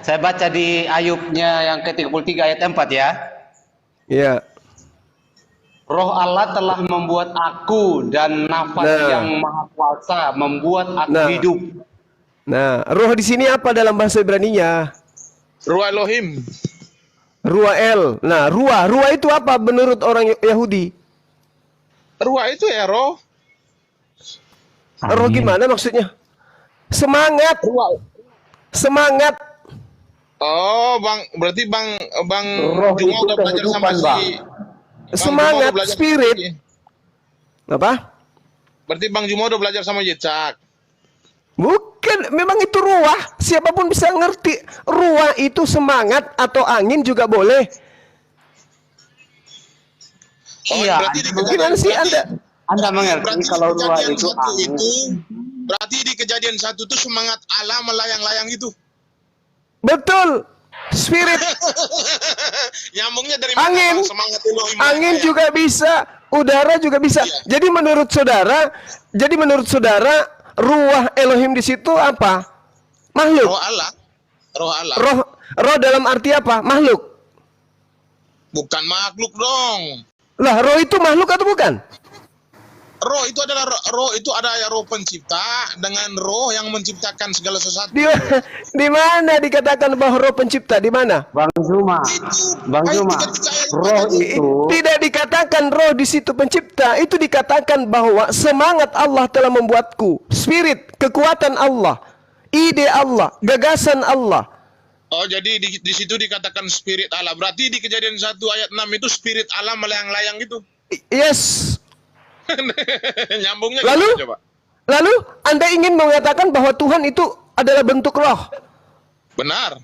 Saya baca di Ayubnya yang ke-33 ayat 4 ya. Iya. Roh Allah telah membuat aku dan nafas yang maha kuasa membuat aku hidup. Nah, roh di sini apa dalam bahasa Ibrani-nya? Ruah Elohim. Ruah. Nah, ruah itu apa menurut orang Yahudi? Ruah itu ya roh. Roh gimana maksudnya? Semangat. Semangat. Oh, berarti Bang Juma udah belajar sama si semangat, spirit. Apa? Berarti Bang Juma udah belajar sama Yecak. Bukan, memang itu ruah. Siapapun bisa ngerti. Ruah itu semangat atau angin juga boleh. Iya. Gimana sih Anda mengerti kalau ruah itu angin? Berarti di kejadian 1 itu semangat Allah melayang-layang itu. Betul. Spirit. Nyambungnya dari mana? Angin. Semangat Elohim. Angin juga bisa, udara juga bisa. Jadi menurut saudara, ruah Elohim di situ apa? Makhluk. Roh Allah. Roh Allah. Roh dalam arti apa? Makhluk. Bukan makhluk dong. Lah, roh itu makhluk atau bukan? Roh itu adalah roh pencipta dengan roh yang menciptakan segala sesuatu. Di mana dikatakan bahwa roh pencipta? Di mana? Bang Juma, roh itu tidak dikatakan roh di situ pencipta. Itu dikatakan bahwa semangat Allah telah membuatku. Spirit, kekuatan Allah, ide Allah, gagasan Allah. Oh, jadi di situ dikatakan spirit Allah. Berarti di kejadian 1 ayat 6 itu spirit Allah melayang-layang gitu. Yes. Nyambungnya coba? Lalu Anda ingin mengatakan bahwa Tuhan itu adalah bentuk roh? Benar.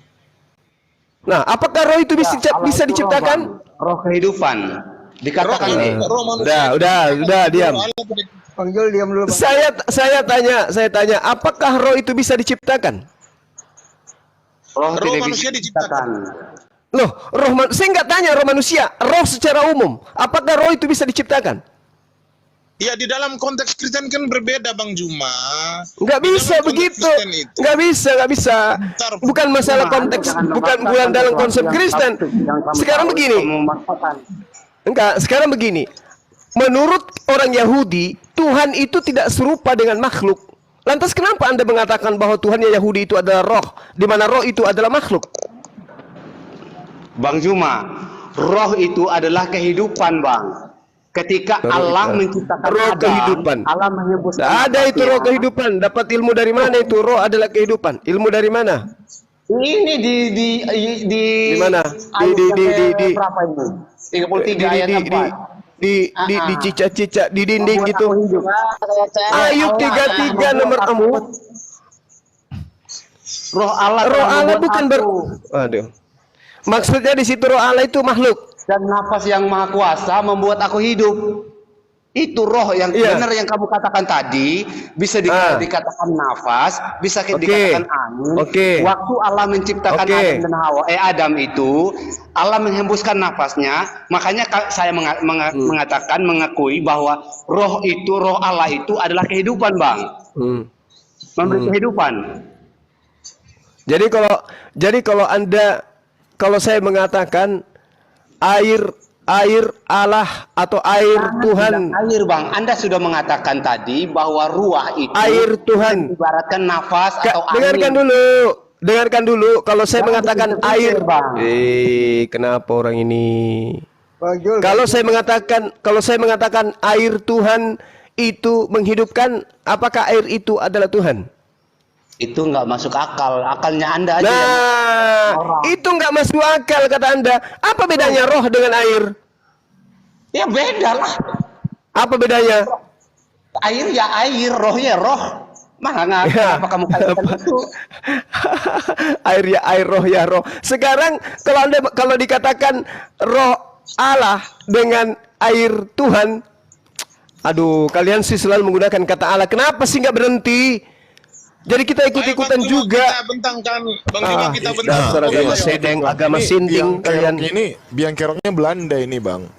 Nah, apakah roh itu bisa diciptakan? Roh kehidupan. Dikatakan udah diam. Panggil diam dulu. Saya tanya, apakah roh itu bisa diciptakan? Roh tidak manusia diciptakan. Loh, saya nggak tanya roh manusia, roh secara umum. Apakah roh itu bisa diciptakan? Ya, di dalam konteks Kristen kan berbeda, Bang Juma. Nggak bisa begitu. Nggak bisa. Bukan masalah konteks, bukan dalam konsep Kristen. Sekarang begini. Menurut orang Yahudi, Tuhan itu tidak serupa dengan makhluk. Lantas kenapa Anda mengatakan bahwa Tuhannya Yahudi itu adalah roh, di mana roh itu adalah makhluk? Bang Juma, roh itu adalah kehidupan, Bang. Ketika Allah menciptakan roh kehidupan, Allah menyebut ada itu roh kehidupan. Dapat ilmu dari mana itu roh adalah kehidupan? Ilmu dari mana? Ini di mana? Di berapa ini? 33 ayat 4. Di cicak-cicak di dinding gitu. Ayub 33 nomor 4. Roh Allah bukan Aduh. Maksudnya di situ roh Allah itu makhluk. Dan nafas yang maha kuasa membuat aku hidup. Itu roh yang benar yang kamu katakan tadi. Bisa dikatakan nafas, bisa dikatakan angin. Waktu Allah menciptakan Adam dan Hawa, Adam itu Allah menghembuskan nafasnya. Makanya saya mengakui bahwa roh Allah itu adalah kehidupan, Bang. Memberi kehidupan. Kalau saya mengatakan air Allah atau air Tuhan. Air, Bang. Anda sudah mengatakan tadi bahwa ruah itu air Tuhan. Ibaratkan nafas atau angin. Dengarkan dulu. Kalau saya mengatakan air, Bang. Kenapa orang ini? Kalau saya mengatakan air Tuhan itu menghidupkan, apakah air itu adalah Tuhan? Itu nggak masuk akal. Akalnya Anda aja. Nah, itu nggak masuk akal kata Anda. Apa bedanya roh dengan air? Ya beda lah. Apa bedanya? Air ya air, roh ya roh. Kenapa kamu katakan itu? Air ya air, roh ya roh. Sekarang kalau dikatakan roh Allah dengan air Tuhan, aduh, kalian sih selalu menggunakan kata Allah. Kenapa sih nggak berhenti? Jadi kita ikut-ikutan juga. Kita bentangkan, Bang, kita bentang. Agama sinting kalian. Ini biang keroknya Belanda ini, Bang.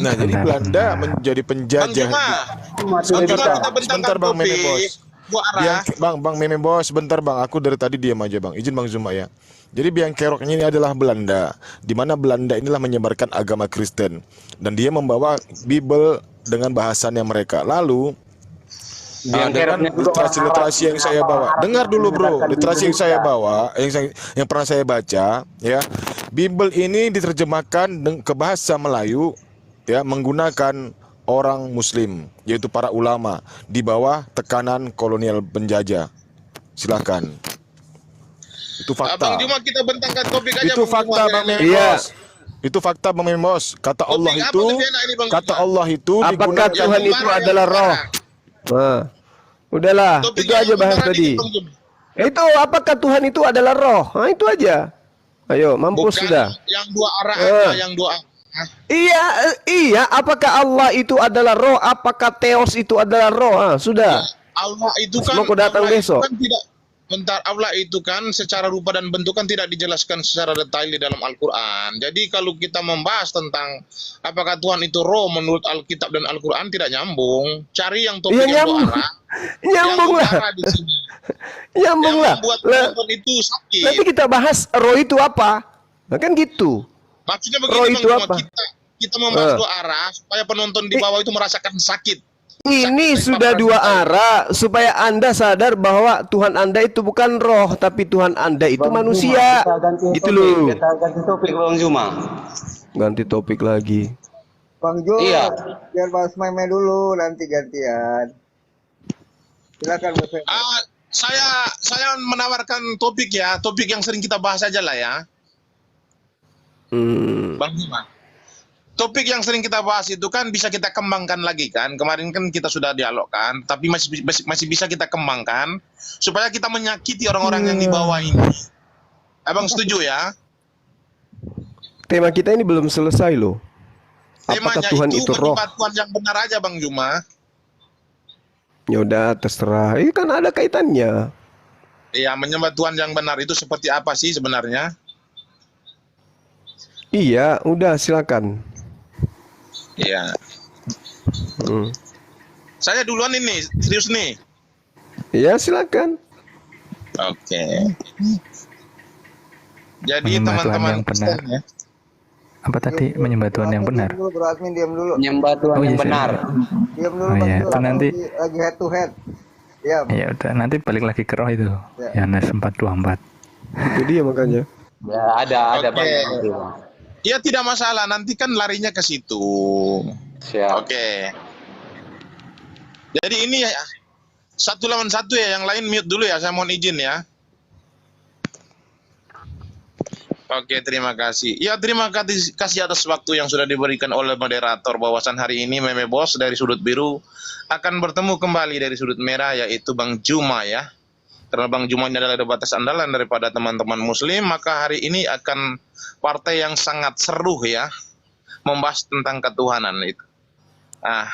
Nah, jadi Belanda menjadi penjajah. Sebentar, Bang Menebos. dua arah. Bang Meme Bos, bentar Bang, aku dari tadi diam aja Bang. Izin Bang Zuma ya. Jadi biang keroknya ini adalah Belanda, di mana Belanda inilah menyebarkan agama Kristen dan dia membawa Bible dengan bahasanya mereka. Lalu dengan literasi yang saya bawa, dengar dulu bro, literasi yang saya bawa, yang pernah saya baca, ya, Bible ini diterjemahkan ke bahasa Melayu, ya, menggunakan orang Muslim, yaitu para ulama di bawah tekanan kolonial penjajah. Silakan. Itu fakta. Abang Juma kita bentangkan topik aja. Itu fakta Bang Meme Bos. Itu fakta Bang Meme Bos. Kata Allah Topik apa itu, lebih enak ini, Bang kata Juma? Allah itu Apakah digunakan. Tuhan itu adalah roh? Nah, udahlah, Topik itu yang aja bahas utara tadi. dikit, Bang Juma. Itu apakah Tuhan itu adalah roh? Nah, itu aja. Ayo, mampus Bukan sudah. yang dua arah aja, yang dua arah. Iya, apakah Allah itu adalah roh? Apakah Theos itu adalah roh? Ah, sudah. Allah itu kan, Semua kau datang Allah itu besok. kan tidak, bentar, Allah itu kan secara rupa dan bentuk kan tidak dijelaskan secara detail di dalam Al-Quran. Jadi kalau kita membahas tentang apakah Tuhan itu roh menurut Alkitab dan Al-Quran tidak nyambung. Cari yang topik Iya, yang dua nyambung. arah. Nyambung yang lah. utara di sini. Nyambung Yang lah. membuat Lah, penonton itu sakit. nanti kita bahas roh itu apa. Nah, kan gitu. Maksudnya roh begini itu Bang, apa? kita membahas dua arah supaya penonton di bawah itu merasakan sakit. Ini Sakit sudah dari dua paparan kita. arah supaya Anda sadar bahwa Tuhan Anda itu bukan roh, tapi Tuhan Anda itu Bang manusia. Zuma, kita ganti Gitu topik, loh. Kita ganti topik Bang Zuma. Ganti topik lagi. Bang Jul, Iya. biar bahas Meme dulu nanti gantian. Silakan Mas Meme. Saya menawarkan topik ya, topik yang sering kita bahas aja lah ya, Bang Zuma. Topik yang sering kita bahas itu kan bisa kita kembangkan lagi kan. Kemarin kan kita sudah dialogkan, tapi masih bisa kita kembangkan supaya kita menyakiti orang-orang yang di bawah ini. Abang setuju ya? Tema kita ini belum selesai loh. Apakah Temanya Tuhan itu itu roh? menyembah Tuhan yang benar aja Bang Juma. Ya udah terserah. Ini kan ada kaitannya. Iya, menyembah Tuhan yang benar itu seperti apa sih sebenarnya? Iya, udah silakan. Iya. Hmm. Saya duluan ini, serius nih. Iya, silakan. Oke. Jadi Menyembah Tuhan teman-teman yang benar. Kristen ya. Apa tadi menyembah Tuhan yang benar? Diam dulu, Bro Admin, diam dulu. Menyembah Tuhan Oh, yang iya, benar. Diam dulu Oh, Bang iya, Jul. itu nanti. Lagi head to head. Diam. Ya udah, nanti balik lagi ke roh itu. Ya. Yohanes 4:24. Itu dia makanya. Ya, ada Oke. Bang. Ya tidak masalah, nanti kan larinya ke situ. Siap. Oke. Jadi ini ya, satu lawan satu ya, yang lain mute dulu ya, saya mohon izin ya. Oke, terima kasih. Ya, terima kasih atas waktu yang sudah diberikan oleh moderator. Bahwasan hari ini Meme Bos dari sudut biru akan bertemu kembali dari sudut merah, yaitu Bang Juma ya. Karena Bang Juma ini adalah debatas andalan daripada teman-teman muslim, maka hari ini akan partai yang sangat seru ya, membahas tentang ketuhanan itu. Nah,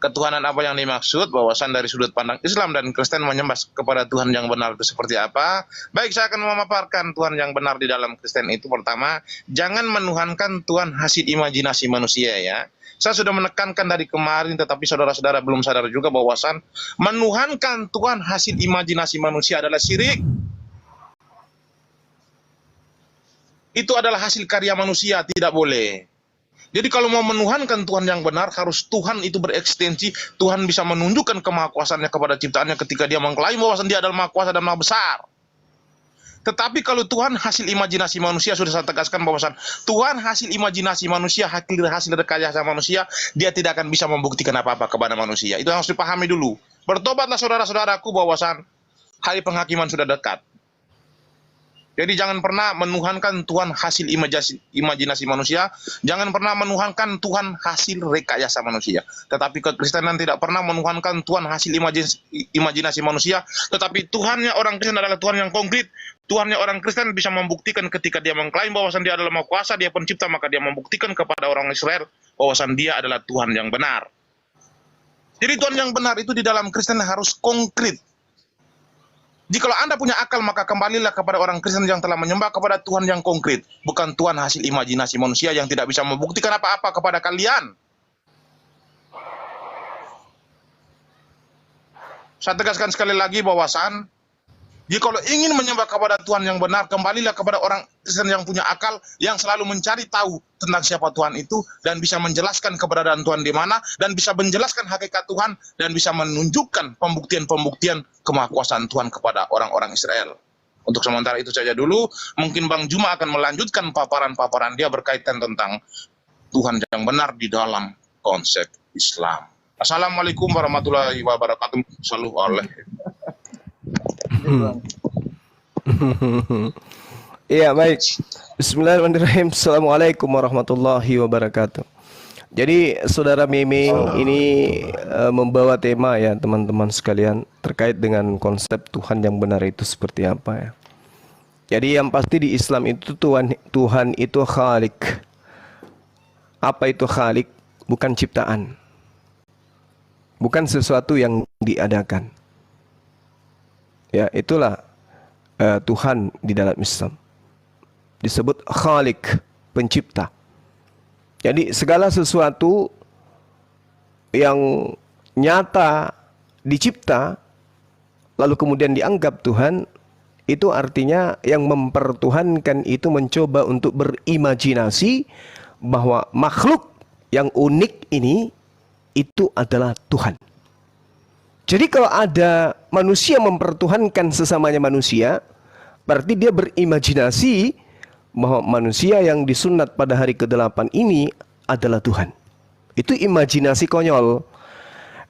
ketuhanan apa yang dimaksud, bahwasan dari sudut pandang Islam dan Kristen menyembah kepada Tuhan yang benar itu seperti apa. Baik, saya akan memaparkan Tuhan yang benar di dalam Kristen itu. Pertama, jangan menuhankan Tuhan hasil imajinasi manusia ya. Saya sudah menekankan dari kemarin, tetapi saudara-saudara belum sadar juga bahwasan menuhankan Tuhan hasil imajinasi manusia adalah syirik. Itu adalah hasil karya manusia, tidak boleh. Jadi kalau mau menuhankan Tuhan yang benar, harus Tuhan itu berekstensi, Tuhan bisa menunjukkan kemahakuasaannya kepada ciptaannya ketika dia mengklaim bahwasan dia adalah maha kuasa dan maha besar. Tetapi kalau Tuhan hasil imajinasi manusia, sudah saya tegaskan bahwasan Tuhan hasil imajinasi manusia, hasil rekayasa manusia, dia tidak akan bisa membuktikan apa-apa kepada manusia. Itu harus dipahami dulu. Bertobatlah saudara-saudaraku bahwasan hari penghakiman sudah dekat. Jadi jangan pernah menuhankan Tuhan hasil imajinasi manusia, jangan pernah menuhankan Tuhan hasil rekayasa manusia. Tetapi kekristenan tidak pernah menuhankan Tuhan hasil imajinasi manusia, tetapi Tuhannya orang Kristen adalah Tuhan yang konkret. Tuhannya orang Kristen bisa membuktikan ketika dia mengklaim bahwasan dia adalah maha kuasa, dia pencipta, maka dia membuktikan kepada orang Israel bahwasan dia adalah Tuhan yang benar. Jadi Tuhan yang benar itu di dalam Kristen harus konkret. Jikalau Anda punya akal, maka kembalilah kepada orang Kristen yang telah menyembah kepada Tuhan yang konkret, bukan Tuhan hasil imajinasi manusia yang tidak bisa membuktikan apa-apa kepada kalian. saya tegaskan sekali lagi bahwasan jika kalau ingin menyembah kepada Tuhan yang benar, kembalilah kepada orang Kristen yang punya akal, yang selalu mencari tahu tentang siapa Tuhan itu, dan bisa menjelaskan keberadaan Tuhan di mana, dan bisa menjelaskan hakikat Tuhan, dan bisa menunjukkan pembuktian-pembuktian kemahakuasaan Tuhan kepada orang-orang Israel. Untuk sementara itu saja dulu, mungkin Bang Juma akan melanjutkan paparan-paparan dia berkaitan tentang Tuhan yang benar di dalam konsep Islam. Assalamualaikum warahmatullahi wabarakatuh. Salam oleh. Iya, baik. Bismillahirrahmanirrahim. Assalamualaikum warahmatullahi wabarakatuh. Jadi saudara Memeng ini membawa tema ya teman-teman sekalian terkait dengan konsep Tuhan yang benar itu seperti apa ya. Jadi yang pasti di Islam itu Tuhan itu Khalik. Apa itu Khalik? Bukan ciptaan. Bukan sesuatu yang diadakan. Ya, itulah Tuhan di dalam Islam. Disebut Khalik, pencipta. Jadi segala sesuatu yang nyata dicipta lalu kemudian dianggap Tuhan, itu artinya yang mempertuhankan itu mencoba untuk berimajinasi bahwa makhluk yang unik ini itu adalah Tuhan. Jadi kalau ada manusia mempertuhankan sesamanya manusia, berarti dia berimajinasi bahwa manusia yang disunat pada hari ke-8 ini adalah Tuhan. Itu imajinasi konyol.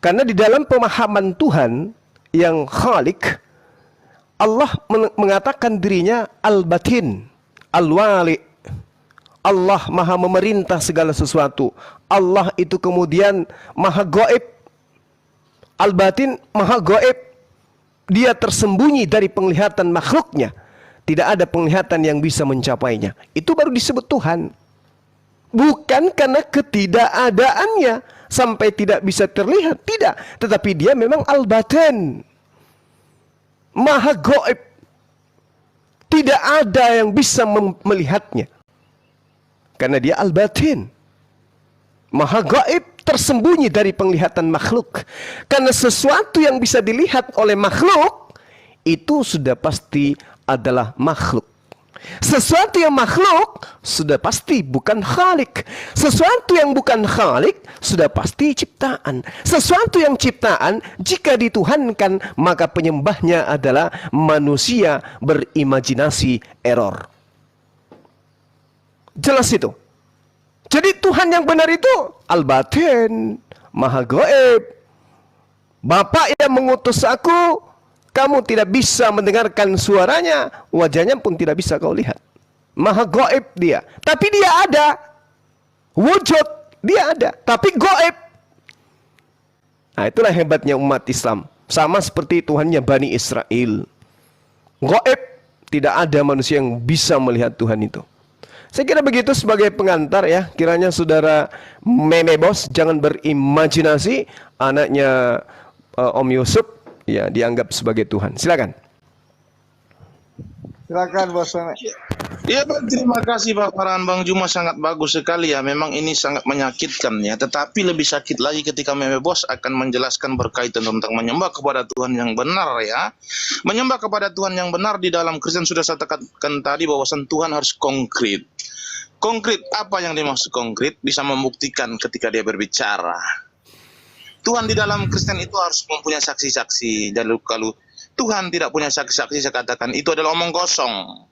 Karena di dalam pemahaman Tuhan yang Khalik, Allah mengatakan dirinya Al-Batin, Al-Wali. Allah maha memerintah segala sesuatu. Allah itu kemudian maha gaib. Al-Batin maha gaib. Dia tersembunyi dari penglihatan makhluknya. Tidak ada penglihatan yang bisa mencapainya. Itu baru disebut Tuhan. Bukan karena ketidakadaannya sampai tidak bisa terlihat. Tidak. Tetapi dia memang Al-Batin. Maha gaib. Tidak ada yang bisa melihatnya. Karena dia Al-Batin. Maha gaib, tersembunyi dari penglihatan makhluk. Karena sesuatu yang bisa dilihat oleh makhluk, itu sudah pasti adalah makhluk. Sesuatu yang makhluk sudah pasti bukan Khalik. Sesuatu yang bukan Khalik sudah pasti ciptaan. Sesuatu yang ciptaan jika dituhankan maka penyembahnya adalah manusia berimajinasi error. Jelas itu. Jadi Tuhan yang benar itu Al-Batin, Maha Gaib. Bapak yang mengutus aku, kamu tidak bisa mendengarkan suaranya, wajahnya pun tidak bisa kau lihat. Maha gaib dia. Tapi dia ada. Wujud, dia ada. Tapi gaib. Nah, itulah hebatnya umat Islam. Sama seperti Tuhannya Bani Israel. Gaib. Tidak ada manusia yang bisa melihat Tuhan itu. Saya kira begitu sebagai pengantar ya. Kiranya saudara Meme Bos jangan berimajinasi anaknya Om Yusuf ya dianggap sebagai Tuhan. Silakan. Silakan Bos Meme. Ya, terima kasih paparan Bang Juma, sangat bagus sekali ya. Memang ini sangat menyakitkan ya. Tetapi lebih sakit lagi ketika Meme Bos akan menjelaskan berkaitan tentang menyembah kepada Tuhan yang benar ya. Menyembah kepada Tuhan yang benar di dalam Kristen sudah saya tekankan tadi bahwasan Tuhan harus konkret. Konkret, apa yang dimaksud konkret? Bisa membuktikan ketika dia berbicara. Tuhan di dalam Kristen itu harus mempunyai saksi-saksi. Dan kalau Tuhan tidak punya saksi-saksi, saya katakan itu adalah omong kosong.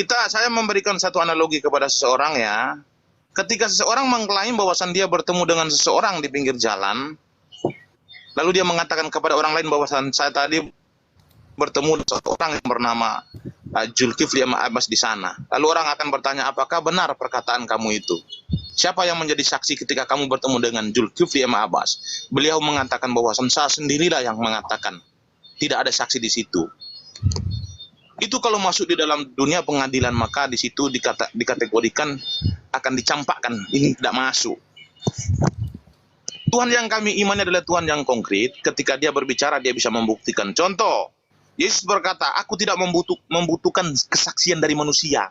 Saya memberikan satu analogi kepada seseorang ya. Ketika seseorang mengklaim bahwasan dia bertemu dengan seseorang di pinggir jalan, lalu dia mengatakan kepada orang lain bahwasan saya tadi bertemu dengan seseorang yang bernama Zulkifli Abbas di sana. Lalu orang akan bertanya, apakah benar perkataan kamu itu? Siapa yang menjadi saksi ketika kamu bertemu dengan Zulkifli Abbas? Beliau mengatakan bahwasan saya sendirilah yang mengatakan. Tidak ada saksi di situ. Itu kalau masuk di dalam dunia pengadilan, maka di situ dikategorikan akan dicampakkan. Ini tidak masuk. Tuhan yang kami imani adalah Tuhan yang konkret. Ketika dia berbicara, dia bisa membuktikan. Contoh, Yesus berkata, aku tidak membutuhkan kesaksian dari manusia.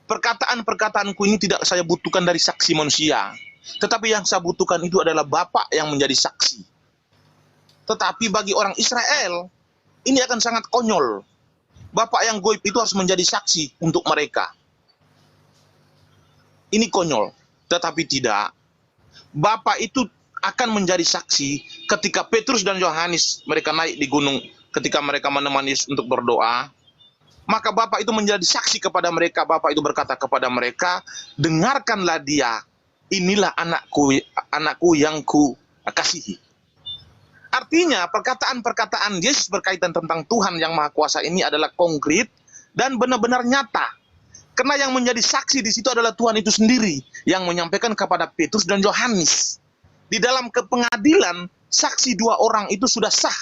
Perkataan-perkataanku ini tidak saya butuhkan dari saksi manusia. Tetapi yang saya butuhkan itu adalah Bapa yang menjadi saksi. Tetapi bagi orang Israel, ini akan sangat konyol. Bapak yang goib itu harus menjadi saksi untuk mereka. Ini konyol. Tetapi tidak. Bapak itu akan menjadi saksi ketika Petrus dan Yohanes mereka naik di gunung ketika mereka menemani Yesus untuk berdoa. Maka Bapak itu menjadi saksi kepada mereka. Bapak itu berkata kepada mereka, dengarkanlah dia. Inilah anakku yang ku kasihi. Artinya perkataan-perkataan Yesus berkaitan tentang Tuhan yang Maha Kuasa ini adalah konkret dan benar-benar nyata. Karena yang menjadi saksi di situ adalah Tuhan itu sendiri yang menyampaikan kepada Petrus dan Yohanes. Di dalam kepengadilan, saksi dua orang itu sudah sah.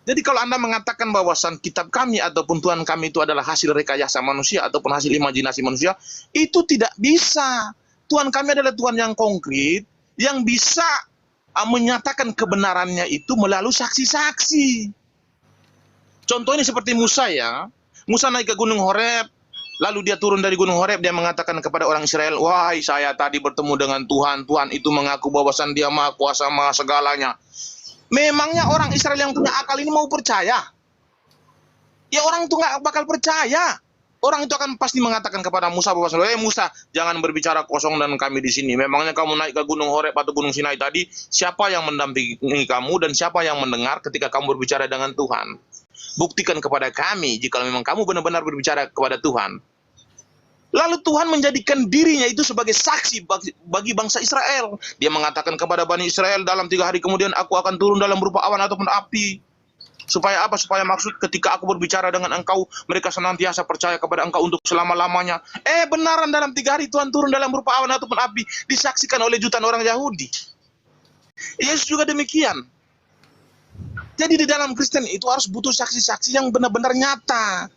Jadi kalau Anda mengatakan bahwasan kitab kami ataupun Tuhan kami itu adalah hasil rekayasa manusia ataupun hasil imajinasi manusia, itu tidak bisa. Tuhan kami adalah Tuhan yang konkret, yang bisa menyatakan kebenarannya itu melalui saksi-saksi. Contoh ini seperti Musa ya. Musa naik ke Gunung Horeb, lalu dia turun dari Gunung Horeb, dia mengatakan kepada orang Israel, wahai saya tadi bertemu dengan Tuhan, Tuhan itu mengaku bahwasan dia Maha Kuasa, Maha segalanya. Memangnya orang Israel yang punya akal ini mau percaya? Ya orang itu nggak bakal percaya. Orang itu akan pasti mengatakan kepada Musa bahwa Musa, jangan berbicara kosong dan kami di sini. Memangnya kamu naik ke Gunung Horeb atau Gunung Sinai tadi, siapa yang mendampingi kamu dan siapa yang mendengar ketika kamu berbicara dengan Tuhan? Buktikan kepada kami jika memang kamu benar-benar berbicara kepada Tuhan. Lalu Tuhan menjadikan dirinya itu sebagai saksi bagi bangsa Israel. Dia mengatakan kepada Bani Israel, dalam 3 hari kemudian aku akan turun dalam berupa awan ataupun api. Supaya apa? Supaya maksud ketika aku berbicara dengan engkau, mereka senantiasa percaya kepada engkau untuk selama-lamanya. Benaran dalam 3 hari Tuhan turun dalam berupa awan ataupun api, disaksikan oleh jutaan orang Yahudi. Yesus juga demikian. Jadi di dalam Kristen itu harus butuh saksi-saksi yang benar-benar nyata.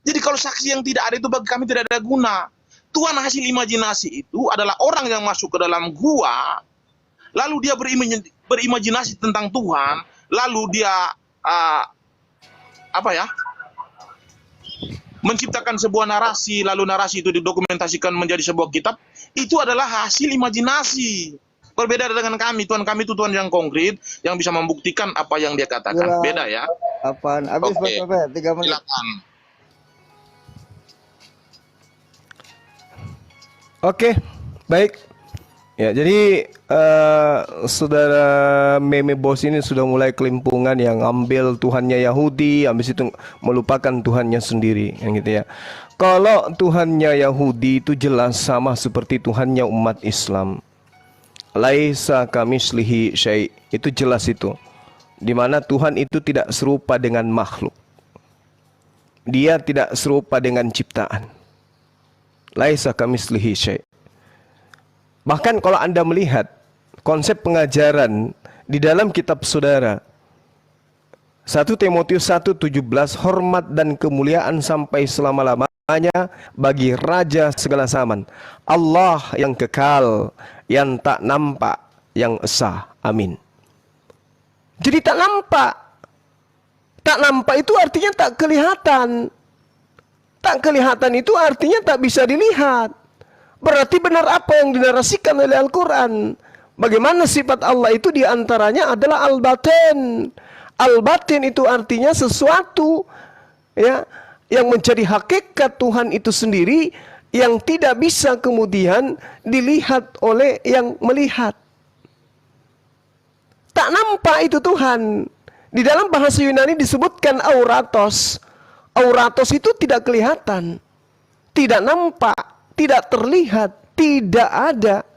Jadi kalau saksi yang tidak ada itu bagi kami tidak ada guna. Tuhan hasil imajinasi itu adalah orang yang masuk ke dalam gua, lalu dia berimajinasi tentang Tuhan, lalu dia menciptakan sebuah narasi, lalu narasi itu didokumentasikan menjadi sebuah kitab. Itu adalah hasil imajinasi. Berbeda dengan kami. Tuhan kami itu Tuhan yang konkret, yang bisa membuktikan apa yang dia katakan. Beda ya. Apaan? Habis Oke. 3 menit. Silakan. Oke, baik. Ya, jadi saudara Meme Bos ini sudah mulai kelimpungan yang ambil Tuhannya Yahudi, habis itu melupakan Tuhannya sendiri, yang gitu ya. Kalau Tuhannya Yahudi itu jelas sama seperti Tuhannya umat Islam. Laisa kamitslihi syai', itu jelas itu. Di mana Tuhan itu tidak serupa dengan makhluk. Dia tidak serupa dengan ciptaan. Laisa kamitslihi syai'. Bahkan kalau Anda melihat konsep pengajaran di dalam kitab saudara 1 Timotius 1:17, hormat dan kemuliaan sampai selama-lamanya bagi Raja segala zaman, Allah yang kekal, yang tak nampak, yang esa. Amin. Jadi tak nampak. Tak nampak itu artinya tak kelihatan. Tak kelihatan itu artinya tak bisa dilihat. Berarti benar apa yang dinarasikan oleh Al-Quran. Bagaimana sifat Allah itu diantaranya adalah al-batin. Al-batin itu artinya sesuatu ya yang menjadi hakikat Tuhan itu sendiri, yang tidak bisa kemudian dilihat oleh yang melihat. Tak nampak itu Tuhan. Di dalam bahasa Yunani disebutkan auratos. Auratos itu tidak kelihatan, tidak nampak, tidak terlihat, tidak ada,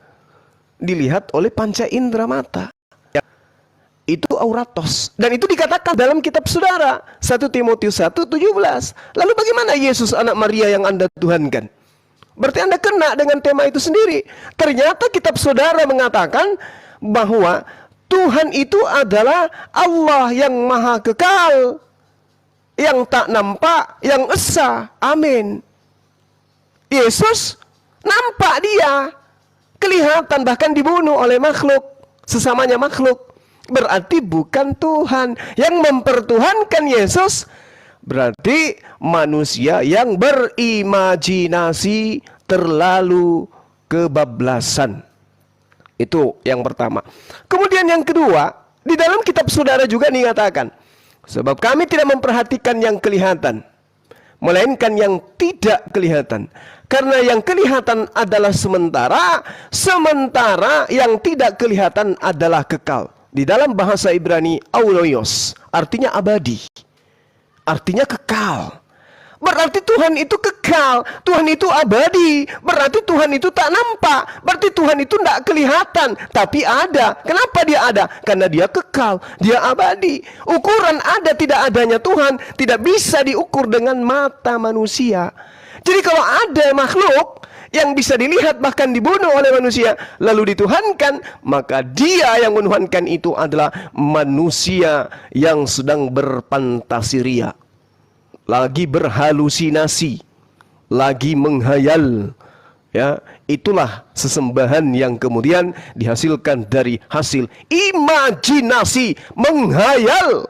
dilihat oleh panca indera mata. Itu auratos. Dan itu dikatakan dalam kitab saudara 1 Timotius 1:17. Lalu bagaimana Yesus anak Maria yang Anda tuhankan? Berarti Anda kena dengan tema itu sendiri. Ternyata kitab saudara mengatakan bahwa Tuhan itu adalah Allah yang maha kekal, yang tak nampak, yang esa. Amin. Yesus nampak, dia kelihatan, bahkan dibunuh oleh makhluk, sesamanya makhluk. Berarti bukan Tuhan. Yang mempertuhankan Yesus berarti manusia yang berimajinasi terlalu kebablasan. Itu yang pertama. Kemudian yang kedua, di dalam kitab saudara juga dikatakan, sebab kami tidak memperhatikan yang kelihatan, melainkan yang tidak kelihatan. Karena yang kelihatan adalah sementara, sementara yang tidak kelihatan adalah kekal. Di dalam bahasa Ibrani, auloios, artinya abadi, artinya kekal. Berarti Tuhan itu kekal, Tuhan itu abadi, berarti Tuhan itu tak nampak, berarti Tuhan itu tidak kelihatan, tapi ada. Kenapa dia ada? Karena dia kekal, dia abadi. Ukuran ada tidak adanya Tuhan tidak bisa diukur dengan mata manusia. Jadi kalau ada makhluk yang bisa dilihat bahkan dibunuh oleh manusia lalu dituhankan, maka dia yang menuhankan itu adalah manusia yang sedang berfantasi ria, lagi berhalusinasi, lagi menghayal. Ya, itulah sesembahan yang kemudian dihasilkan dari hasil imajinasi, menghayal.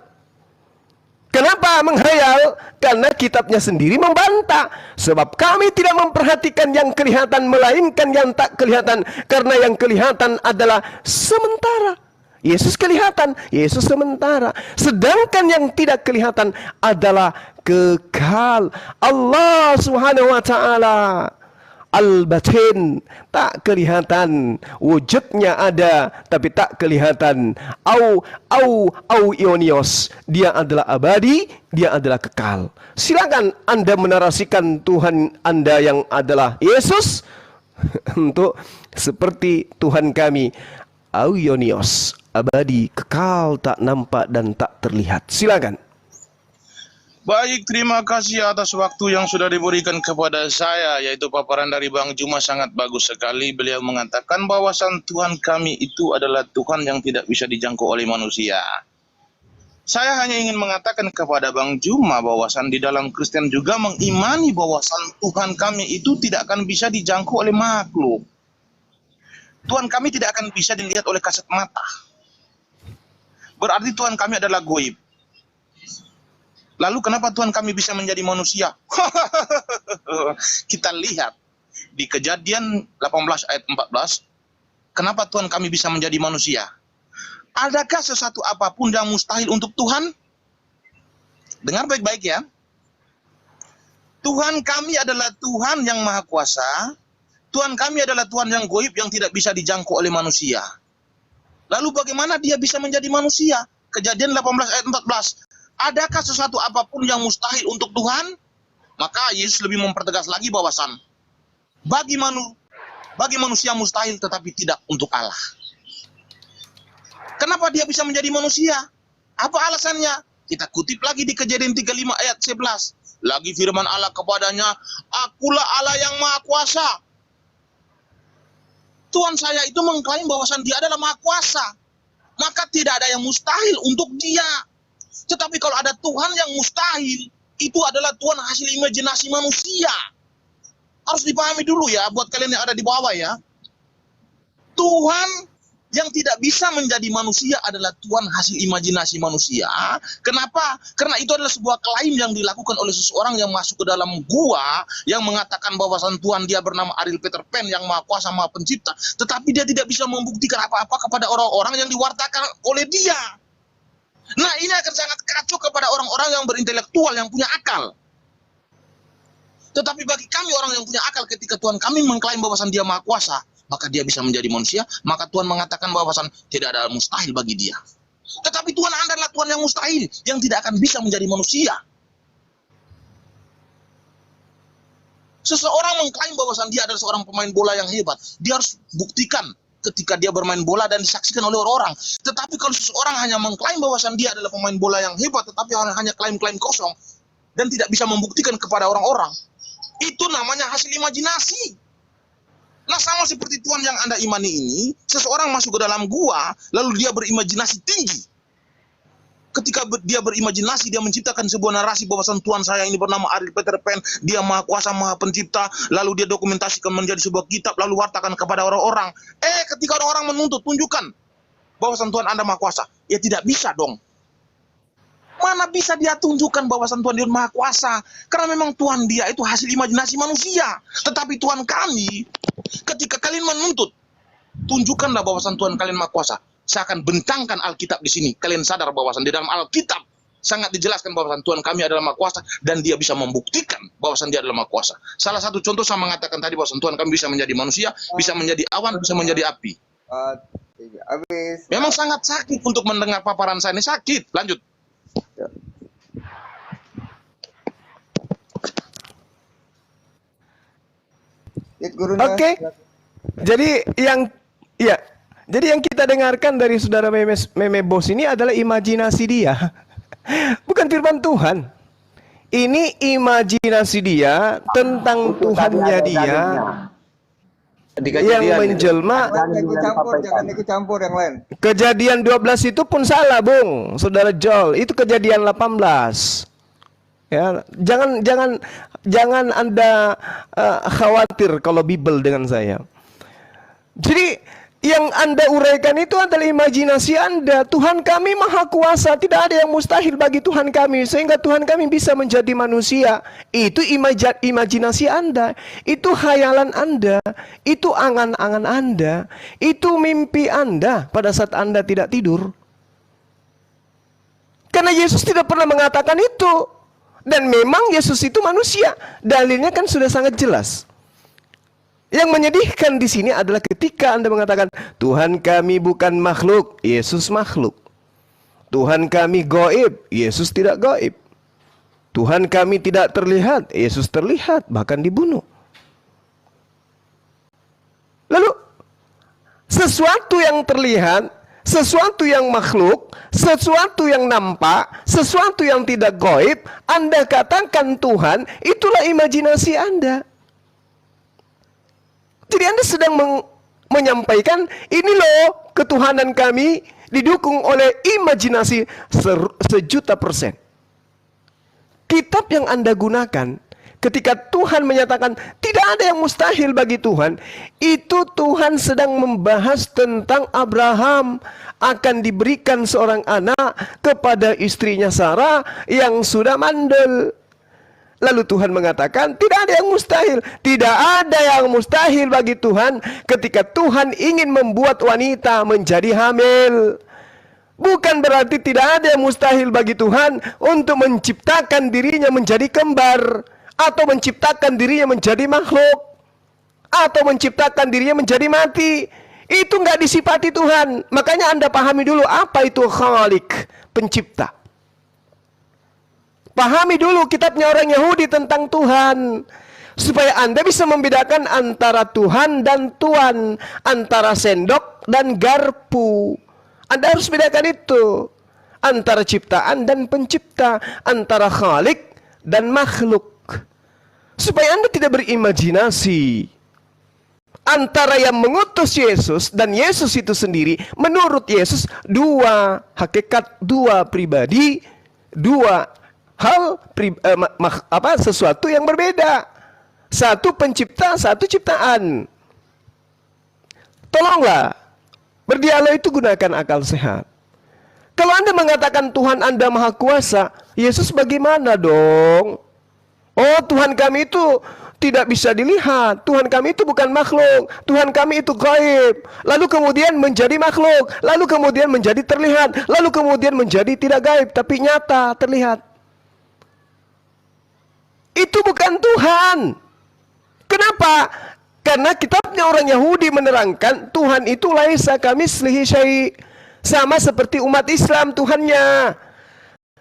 Kenapa menghayal? Karena kitabnya sendiri membantah. Sebab kami tidak memperhatikan yang kelihatan, melainkan yang tak kelihatan. Karena yang kelihatan adalah sementara. Yesus kelihatan, Yesus sementara. Sedangkan yang tidak kelihatan adalah kekal. Allah Subhanahu wa ta'ala al-batin, tak kelihatan, wujudnya ada tapi tak kelihatan. Au ionios, dia adalah abadi, dia adalah kekal. Silakan Anda menarasikan Tuhan Anda yang adalah Yesus untuk seperti Tuhan kami, au ionios, abadi, kekal, tak nampak dan tak terlihat. Silakan. Baik, terima kasih atas waktu yang sudah diberikan kepada saya, yaitu paparan dari Bang Juma sangat bagus sekali. Beliau mengatakan bahwasan Tuhan kami itu adalah Tuhan yang tidak bisa dijangkau oleh manusia. Saya hanya ingin mengatakan kepada Bang Juma bahwasan di dalam Kristen juga mengimani bahwasan Tuhan kami itu tidak akan bisa dijangkau oleh makhluk. Tuhan kami tidak akan bisa dilihat oleh kasat mata. Berarti Tuhan kami adalah goib. Lalu kenapa Tuhan kami bisa menjadi manusia? Kita lihat di Kejadian 18 ayat 14. Kenapa Tuhan kami bisa menjadi manusia? Adakah sesuatu apapun yang mustahil untuk Tuhan? Dengar baik-baik ya. Tuhan kami adalah Tuhan yang maha kuasa. Tuhan kami adalah Tuhan yang goib yang tidak bisa dijangkau oleh manusia. Lalu bagaimana dia bisa menjadi manusia? Kejadian 18 ayat 14. Adakah sesuatu apapun yang mustahil untuk Tuhan? Maka Yesus lebih mempertegas lagi bahwasan bagi manusia mustahil tetapi tidak untuk Allah. Kenapa dia bisa menjadi manusia? Apa alasannya? Kita kutip lagi di Kejadian 35 ayat 11. Lagi firman Allah kepadanya, akulah Allah yang maha kuasa. Tuhan saya itu mengklaim bahwasan dia adalah maha kuasa. Maka tidak ada yang mustahil untuk dia. Tetapi kalau ada Tuhan yang mustahil, itu adalah Tuhan hasil imajinasi manusia. Harus dipahami dulu ya, buat kalian yang ada di bawah ya. Tuhan yang tidak bisa menjadi manusia adalah Tuhan hasil imajinasi manusia. Kenapa? Karena itu adalah sebuah klaim yang dilakukan oleh seseorang yang masuk ke dalam gua, yang mengatakan bahwasan Tuhan dia bernama Ariel Peter Pan yang maha kuasa, maha pencipta. Tetapi dia tidak bisa membuktikan apa-apa kepada orang-orang yang diwartakan oleh dia. Nah, ini akan sangat kacau kepada orang-orang yang berintelektual, yang punya akal. Tetapi bagi kami orang yang punya akal, ketika Tuhan kami mengklaim bahwasan dia maha kuasa, maka dia bisa menjadi manusia, maka Tuhan mengatakan bahwasan tidak ada mustahil bagi dia. Tetapi Tuhan Anda adalah Tuhan yang mustahil, yang tidak akan bisa menjadi manusia. Seseorang mengklaim bahwasan dia adalah seorang pemain bola yang hebat, dia harus buktikan ketika dia bermain bola dan disaksikan oleh orang. Tetapi kalau seseorang hanya mengklaim bahwasan dia adalah pemain bola yang hebat, tetapi hanya klaim-klaim kosong dan tidak bisa membuktikan kepada orang-orang, itu namanya hasil imajinasi. Nah, sama seperti Tuhan yang Anda imani ini, seseorang masuk ke dalam gua, lalu dia berimajinasi tinggi. Ketika dia berimajinasi, dia menciptakan sebuah narasi bahwasan Tuhan saya ini bernama Ariel Peter Pan, dia maha kuasa, maha pencipta, lalu dia dokumentasikan menjadi sebuah kitab, lalu wartakan kepada orang-orang. Ketika orang-orang menuntut, tunjukkan bahwasan Tuhan Anda maha kuasa. Ya tidak bisa dong. Mana bisa dia tunjukkan bahwasan Tuhan dia maha kuasa? Karena memang Tuhan dia itu hasil imajinasi manusia. Tetapi Tuhan kami, ketika kalian menuntut tunjukkanlah bahwasan Tuhan kalian Maha Kuasa. Saya akan bentangkan Alkitab di sini. Kalian sadar bahwasan di dalam Alkitab sangat dijelaskan bahwasan Tuhan kami adalah Maha Kuasa dan Dia bisa membuktikan bahwasan Dia adalah Maha Kuasa. Salah satu contoh saya mengatakan tadi bahwasan Tuhan kami bisa menjadi manusia, bisa menjadi awan, bisa menjadi api. Habis. Memang sangat sakit untuk mendengar paparan saya ini, sakit. Lanjut. Oke. Jadi yang kita dengarkan dari saudara Meme Bos ini adalah imajinasi dia. Bukan firman Tuhan. Ini imajinasi dia tentang Tuhannya dia yang menjelma. Jangan ikut campur yang lain. Kejadian 12 itu pun salah, Bung. Saudara Joel, itu kejadian 18. Ya, jangan Anda khawatir kalau Bible dengan saya. Jadi yang Anda uraikan itu adalah imajinasi Anda. Tuhan kami Maha Kuasa, tidak ada yang mustahil bagi Tuhan kami, sehingga Tuhan kami bisa menjadi manusia. Itu imajinasi Anda, itu khayalan Anda, itu angan-angan Anda, itu mimpi Anda pada saat Anda tidak tidur. Karena Yesus tidak pernah mengatakan itu. Dan memang Yesus itu manusia. Dalilnya kan sudah sangat jelas. Yang menyedihkan di sini adalah ketika Anda mengatakan Tuhan kami bukan makhluk, Yesus makhluk. Tuhan kami gaib, Yesus tidak gaib. Tuhan kami tidak terlihat, Yesus terlihat, bahkan dibunuh. Lalu sesuatu yang terlihat, sesuatu yang makhluk, sesuatu yang nampak, sesuatu yang tidak gaib, Anda katakan Tuhan, itulah imajinasi Anda. Jadi Anda sedang menyampaikan, ini loh ketuhanan kami didukung oleh imajinasi 1.000.000%. Kitab yang Anda gunakan, ketika Tuhan menyatakan tidak ada yang mustahil bagi Tuhan, itu Tuhan sedang membahas tentang Abraham akan diberikan seorang anak kepada istrinya Sarah yang sudah mandul. Lalu Tuhan mengatakan tidak ada yang mustahil. Tidak ada yang mustahil bagi Tuhan ketika Tuhan ingin membuat wanita menjadi hamil. Bukan berarti tidak ada yang mustahil bagi Tuhan untuk menciptakan dirinya menjadi kembar, atau menciptakan dirinya menjadi makhluk, atau menciptakan dirinya menjadi mati. Itu nggak disifati Tuhan. Makanya Anda pahami dulu apa itu Khalik, pencipta. Pahami dulu kitabnya orang Yahudi tentang Tuhan, supaya Anda bisa membedakan antara Tuhan dan Tuan, antara sendok dan garpu. Anda harus bedakan itu, antara ciptaan dan pencipta, antara Khalik dan makhluk, supaya Anda tidak berimajinasi. Antara yang mengutus Yesus dan Yesus itu sendiri, menurut Yesus dua hakikat, dua pribadi, dua hal, sesuatu yang berbeda. Satu pencipta, satu ciptaan. Tolonglah, berdialog itu gunakan akal sehat. Kalau Anda mengatakan Tuhan Anda Maha Kuasa, Yesus bagaimana dong? Oh, Tuhan kami itu tidak bisa dilihat. Tuhan kami itu bukan makhluk. Tuhan kami itu gaib. Lalu kemudian menjadi makhluk. Lalu kemudian menjadi terlihat. Lalu kemudian menjadi tidak gaib, tapi nyata, terlihat. Itu bukan Tuhan. Kenapa? Karena kitabnya orang Yahudi menerangkan Tuhan itu laisa kamitslihi syai'. Sama seperti umat Islam Tuhannya.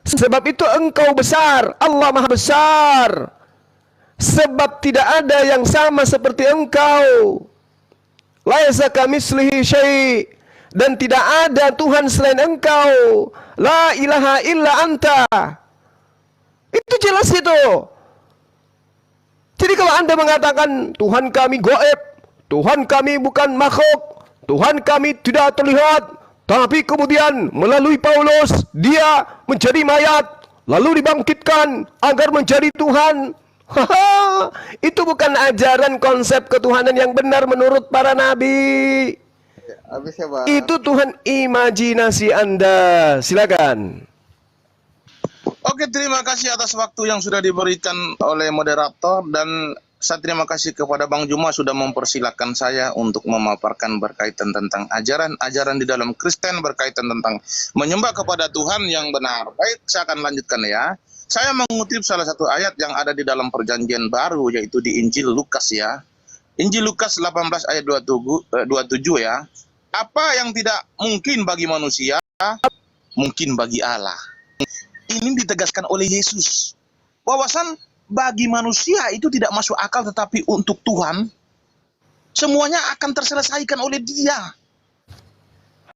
Sebab itu engkau besar, Allah Maha Besar. Sebab tidak ada yang sama seperti engkau. Laisa kamitslihi syai'. Dan tidak ada Tuhan selain engkau. La ilaha illa anta. Itu jelas itu. Jadi kalau Anda mengatakan Tuhan kami gaib, Tuhan kami bukan makhluk, Tuhan kami tidak terlihat, tapi kemudian melalui Paulus dia menjadi mayat, lalu dibangkitkan agar menjadi Tuhan. Itu bukan ajaran konsep ketuhanan yang benar menurut para nabi. Itu Tuhan imajinasi Anda. Silakan. Oke, terima kasih atas waktu yang sudah diberikan oleh moderator, dan saya terima kasih kepada Bang Juma sudah mempersilahkan saya untuk memaparkan berkaitan tentang ajaran-ajaran di dalam Kristen berkaitan tentang menyembah kepada Tuhan yang benar. Baik, saya akan lanjutkan ya. Saya mengutip salah satu ayat yang ada di dalam Perjanjian Baru, yaitu di Injil Lukas ya. Injil Lukas 18 ayat 27 ya. Apa yang tidak mungkin bagi manusia, mungkin bagi Allah. Ini ditegaskan oleh Yesus. Bahwasan bagi manusia itu tidak masuk akal, tetapi untuk Tuhan semuanya akan terselesaikan oleh Dia.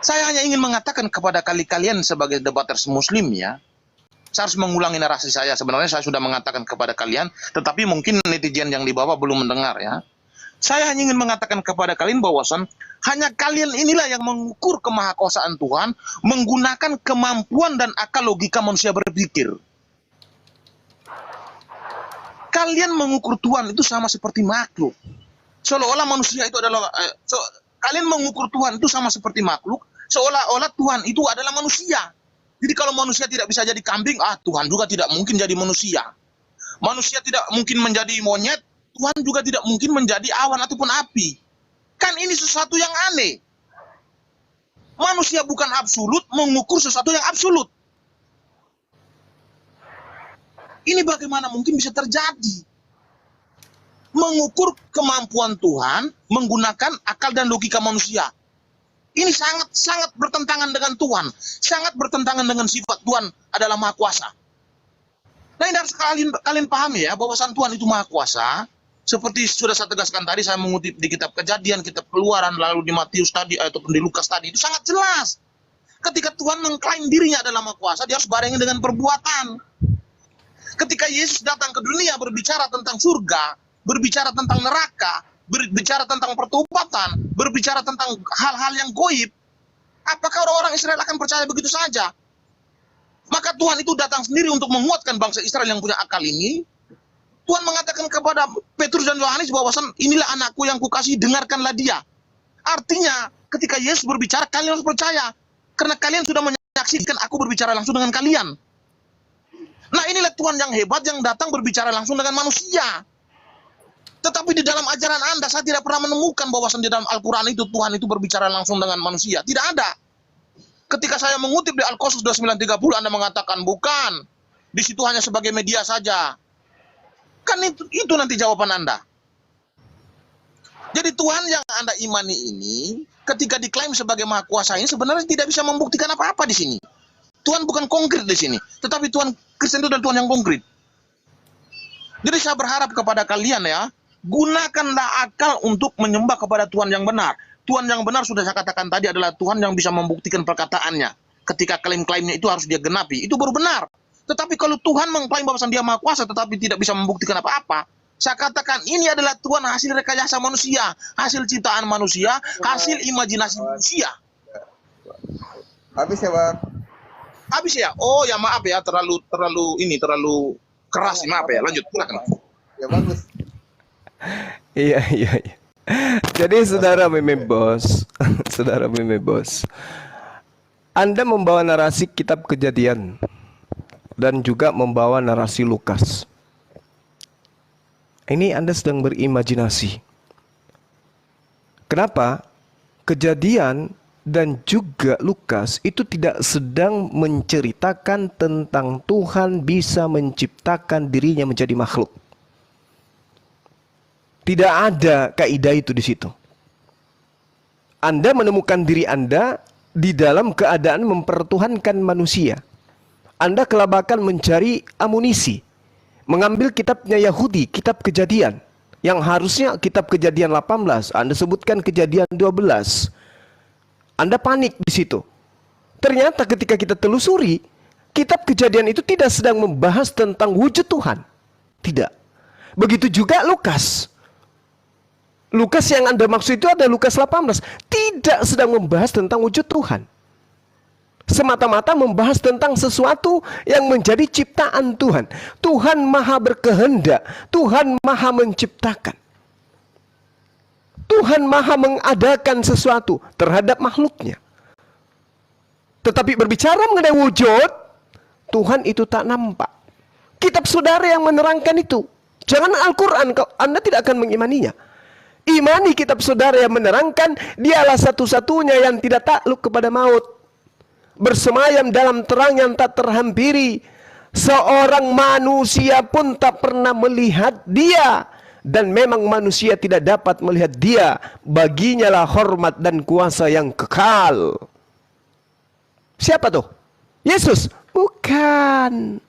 Saya hanya ingin mengatakan kepada kalian sebagai debaters Muslim ya. Saya harus mengulangi narasi saya. Sebenarnya saya sudah mengatakan kepada kalian, tetapi mungkin netizen yang di bawah belum mendengar ya. Saya hanya ingin mengatakan kepada kalian bahwasan hanya kalian inilah yang mengukur kemahakuasaan Tuhan menggunakan kemampuan dan akal logika manusia berpikir. Kalian mengukur Tuhan itu sama seperti makhluk. Seolah-olah manusia itu adalah kalian mengukur Tuhan itu sama seperti makhluk, seolah-olah Tuhan itu adalah manusia. Jadi kalau manusia tidak bisa jadi kambing, Tuhan juga tidak mungkin jadi manusia. Manusia tidak mungkin menjadi monyet, Tuhan juga tidak mungkin menjadi awan ataupun api. Kan ini sesuatu yang aneh. Manusia bukan absolut mengukur sesuatu yang absolut. Ini bagaimana mungkin bisa terjadi? Mengukur kemampuan Tuhan menggunakan akal dan logika manusia. Ini sangat bertentangan dengan Tuhan. Sangat bertentangan dengan sifat Tuhan adalah Maha Kuasa. Nah, ini harus kalian pahami ya, bahwasan Tuhan itu Maha Kuasa. Seperti sudah saya tegaskan tadi, saya mengutip di kitab Kejadian, kitab Keluaran, lalu di Matius tadi, ataupun di Lukas tadi. Itu sangat jelas. Ketika Tuhan mengklaim dirinya adalah Maha Kuasa, dia harus barengi dengan perbuatan. Ketika Yesus datang ke dunia berbicara tentang surga, berbicara tentang neraka, berbicara tentang pertobatan, berbicara tentang hal-hal yang goib, apakah orang-orang Israel akan percaya begitu saja? Maka Tuhan itu datang sendiri untuk menguatkan bangsa Israel yang punya akal ini. Tuhan mengatakan kepada Petrus dan Yohanes bahwasan inilah anakku yang kukasihi, dengarkanlah dia. Artinya ketika Yesus berbicara, kalian harus percaya. Karena kalian sudah menyaksikan aku berbicara langsung dengan kalian. Nah, inilah Tuhan yang hebat yang datang berbicara langsung dengan manusia. Tetapi di dalam ajaran Anda, saya tidak pernah menemukan bahwasan di dalam Al-Quran itu Tuhan itu berbicara langsung dengan manusia. Tidak ada. Ketika saya mengutip di Al-Qasas 29:30, Anda mengatakan bukan. Di situ hanya sebagai media saja. Kan itu nanti jawaban Anda. Jadi Tuhan yang Anda imani ini, ketika diklaim sebagai Maha Kuasa ini, sebenarnya tidak bisa membuktikan apa-apa di sini. Tuhan bukan konkret di sini, tetapi Tuhan Kristen itu adalah Tuhan yang konkret. Jadi saya berharap kepada kalian ya, gunakanlah akal untuk menyembah kepada Tuhan yang benar. Tuhan yang benar sudah saya katakan tadi adalah Tuhan yang bisa membuktikan perkataannya. Ketika klaim-klaimnya itu harus dia genapi, itu baru benar. Tetapi kalau Tuhan mengklaim bahwa dia Maha Kuasa tetapi tidak bisa membuktikan apa-apa, saya katakan ini adalah Tuhan hasil rekayasa manusia, hasil ciptaan manusia, hasil imajinasi manusia. Habis ya, Bang. Habis ya? Oh ya, maaf ya, terlalu keras, maaf ya. Lanjut, silakan. Ya bagus. Iya. Jadi saudara Meme Bos, saudara Meme Bos, Anda membawa narasi kitab Kejadian dan juga membawa narasi Lukas. Ini Anda sedang berimajinasi. Kenapa? Kejadian dan juga Lukas itu tidak sedang menceritakan tentang Tuhan bisa menciptakan dirinya menjadi makhluk. Tidak ada kaidah itu di situ. Anda menemukan diri Anda di dalam keadaan mempertuhankan manusia. Anda kelabakan mencari amunisi, mengambil kitabnya Yahudi, kitab Kejadian, yang harusnya kitab Kejadian 18, Anda sebutkan Kejadian 12. Anda panik di situ. Ternyata ketika kita telusuri, kitab Kejadian itu tidak sedang membahas tentang wujud Tuhan. Tidak. Begitu juga Lukas. Lukas yang Anda maksud itu ada Lukas 18. Tidak sedang membahas tentang wujud Tuhan. Semata-mata membahas tentang sesuatu yang menjadi ciptaan Tuhan. Tuhan Maha berkehendak. Tuhan Maha menciptakan. Tuhan Maha mengadakan sesuatu terhadap makhluknya. Tetapi berbicara mengenai wujud, Tuhan itu tak nampak. Kitab saudara yang menerangkan itu. Jangan Al-Quran, Anda tidak akan mengimaninya. Imani kitab saudara yang menerangkan dialah satu-satunya yang tidak takluk kepada maut, bersemayam dalam terang yang tak terhampiri. Seorang manusia pun tak pernah melihat dia, dan memang manusia tidak dapat melihat dia. Baginya lah hormat dan kuasa yang kekal. Siapa tuh? Yesus? Bukan.